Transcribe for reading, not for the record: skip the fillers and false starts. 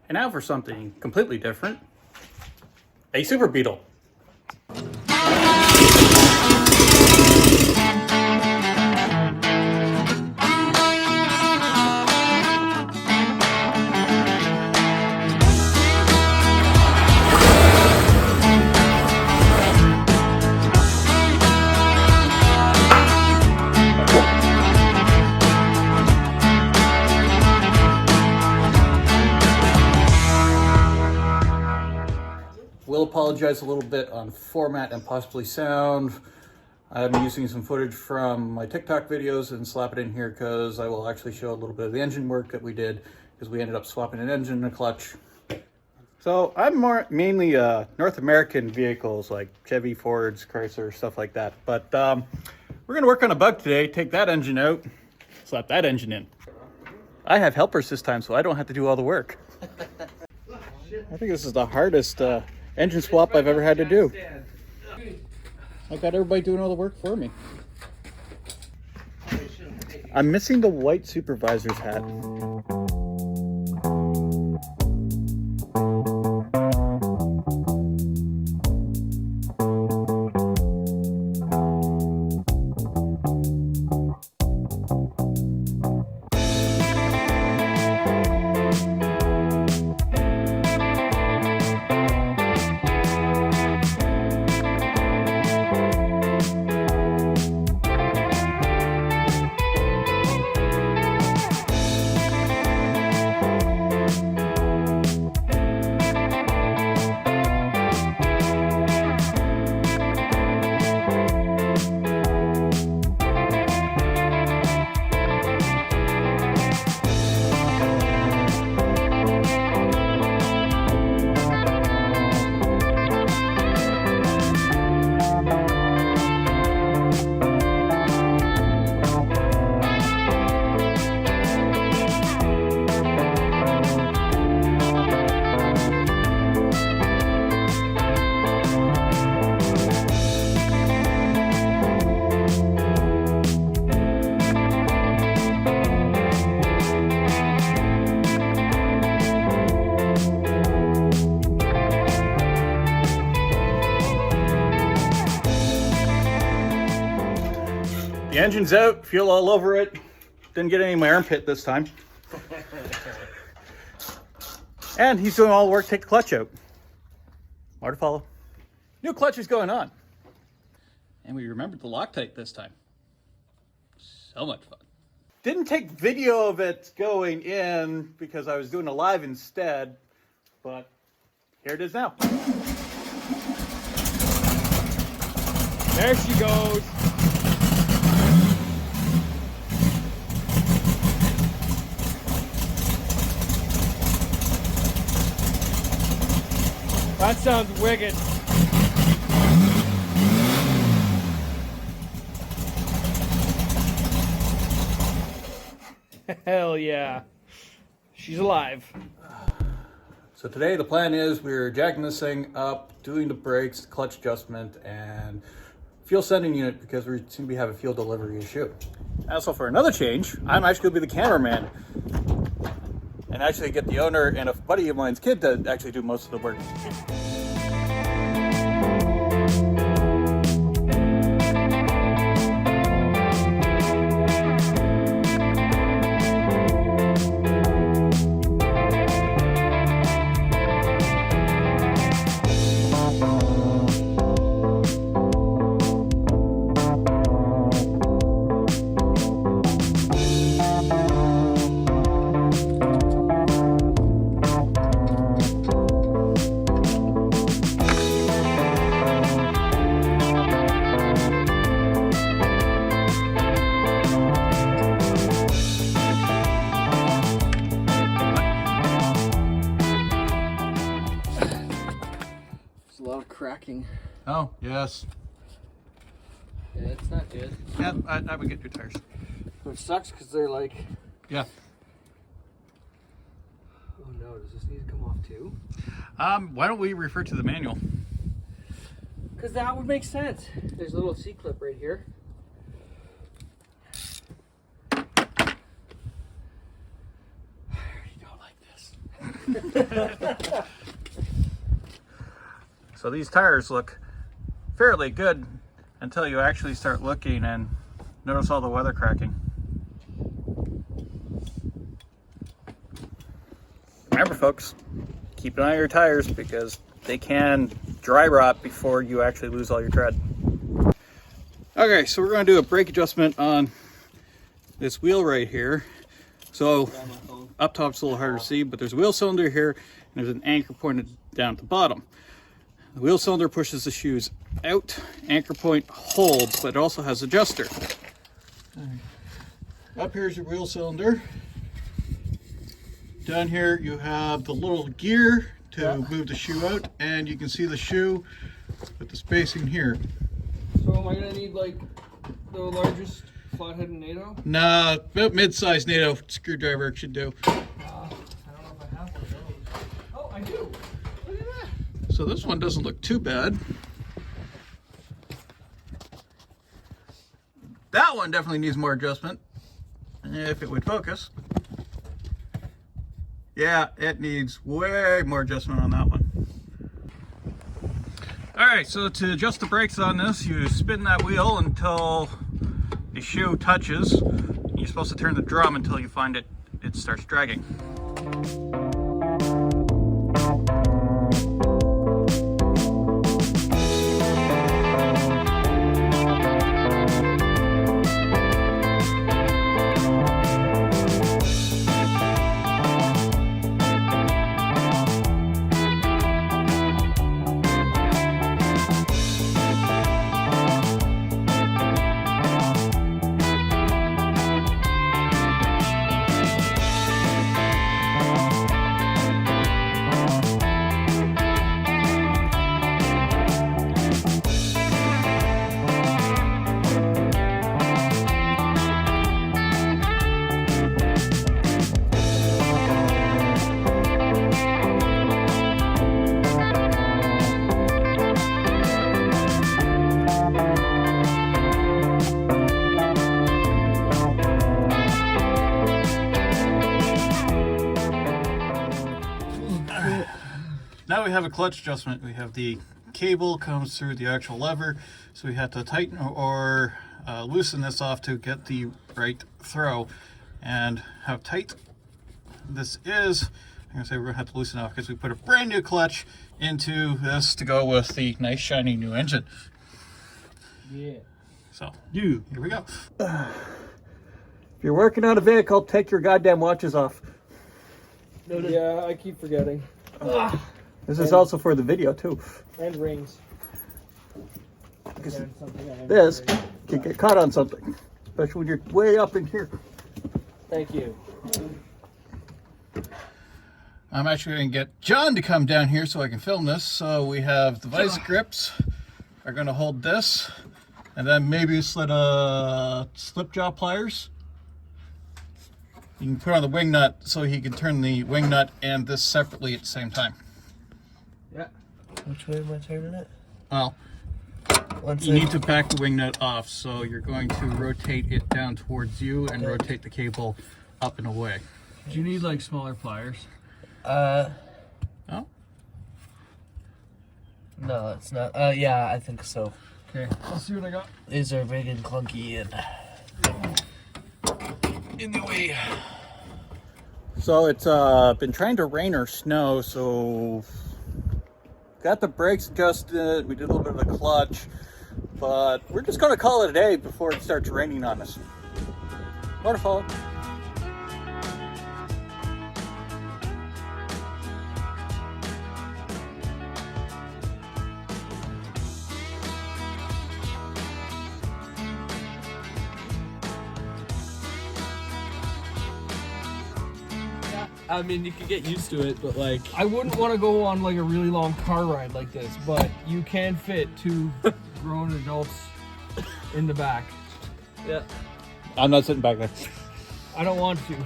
And now for something completely different, a Super Beetle. Will apologize a little bit on format and possibly sound. I'm using some footage from my TikTok videos and slap it in here because I will actually show a little bit of the engine work that we did, because we ended up swapping an engine and a clutch. So I'm mainly North American vehicles like Chevy, Fords, Chrysler, stuff like that. But we're gonna work on a bug today, take that engine out, slap that engine in. I have helpers this time, so I don't have to do all the work. I think this is the hardest engine swap I've ever had to do. I've got everybody doing all the work for me. I'm missing the white supervisor's hat. The engine's out, fuel all over it. Didn't get any in my armpit this time. And he's doing all the work, take the clutch out. More to follow. New clutch is going on. And we remembered the Loctite this time. So much fun. Didn't take video of it going in because I was doing a live instead, but here it is now. There she goes. That sounds wicked. Hell yeah. She's alive. So today the plan is we're jacking this thing up, doing the brakes, clutch adjustment, and fuel sending unit because we seem to be having a fuel delivery issue. Also, for another change, I'm actually going to be the cameraman and actually get the owner and a buddy of mine's kid to actually do most of the work. Cracking. Oh, yes. Yeah, it's not good. Yeah, I would get new tires. It sucks because they're like... Yeah. Oh no, does this need to come off too? Why don't we refer to the manual? Because that would make sense. There's a little C-clip right here. I already don't like this. So these tires look fairly good until you actually start looking and notice all the weather cracking. Remember folks, keep an eye on your tires because they can dry rot before you actually lose all your tread. Okay, so we're going to do a brake adjustment on this wheel right here. So up top it's a little harder to see, but there's a wheel cylinder here and there's an anchor pointed down at the bottom. The wheel cylinder pushes the shoes out, anchor point holds, but it also has adjuster. Up here's your wheel cylinder. Down here you have the little gear to move the shoe out, and you can see the shoe with the spacing here. So am I gonna need like the largest flathead NATO? Nah, about mid-sized NATO screwdriver should do. I don't know if I have one of those. Oh, I do. Look at that. So this one doesn't look too bad. That one definitely needs more adjustment, if it would focus. Yeah, it needs way more adjustment on that one. All right, so to adjust the brakes on this, you spin that wheel until the shoe touches. You're supposed to turn the drum until you find it starts dragging. Now we have a clutch adjustment. We have the cable comes through the actual lever, so we have to tighten or loosen this off to get the right throw. And how tight this is, I'm gonna say we're gonna have to loosen off because we put a brand new clutch into this to go with the nice shiny new engine. Yeah. So here we go. If you're working on a vehicle, take your goddamn watches off. Yeah, I keep forgetting. This is also for the video too. And rings. This can get caught on something, especially when you're way up in here. Thank you. I'm actually going to get John to come down here so I can film this. So we have the vice grips are going to hold this, and then maybe slip jaw pliers. You can put on the wing nut so he can turn the wing nut and this separately at the same time. Yeah. Which way am I turning it? Well, you need to back the wing nut off, so you're going to rotate it down towards you and rotate the cable up and away. Do you need like smaller pliers? Oh? No, it's not. Yeah, I think so. Okay, I'll see what I got. These are big and clunky and in the way. So it's been trying to rain or snow, so got the brakes adjusted. We did a little bit of the clutch, but we're just going to call it a day before it starts raining on us. Waterfall. I mean, you could get used to it, but like... I wouldn't want to go on like a really long car ride like this, but you can fit 2 grown adults in the back. Yeah. I'm not sitting back there. I don't want to.